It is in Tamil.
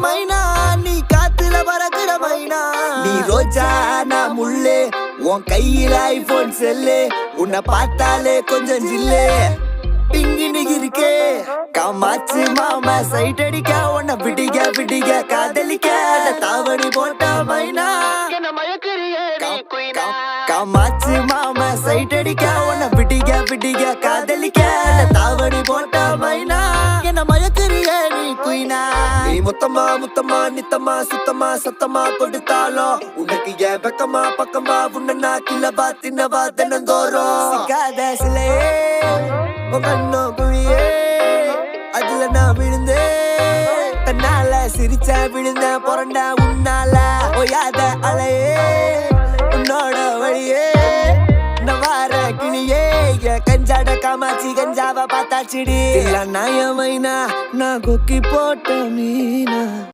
மைனா நீ காத்துல பறக்குற மைனா நீ ரோஜா நான் முள்ளு உன் கையில ஐபோன் செல்லு உன்னை பார்த்தாலே கொஞ்சம் ஜில்லு பிங்கினு இருக்கே காமாச்சு மாமா சைட் அடிக்க உன்னை பிடிக்க பிடிக்க காதலிக்க தாவணி போட்ட மைனா காமாச்சு மாமா சைட் அடிக்க உன்னை பிடிக்க பிடிக்க காதலிக்க தாவணி போட்ட மைனா என்ன மயக்கிறிய நீ குயினா நீ முத்தமா முத்தமா நித்தமா சுத்தமா சத்தமா கொடுத்தாலும் உனக்கு ஏன் பக்கமா பக்கமா உன்ன கிளபா தின்னவா தினந்தோறும் சிக்காத சிலையே கண்ணோ குழியே அதுல நான் விழுந்தேன் தன்னால சிரிச்சா விழுந்த புரண்ட உன்னால ஓயாத அலையே உன்னோட வழியே நவார கிளியே கஞ்சாட காமாச்சி கஞ்சாவ பார்த்தாச்சிடி இல்ல நாயமைனா நான் கொக்கி போட்ட மீனா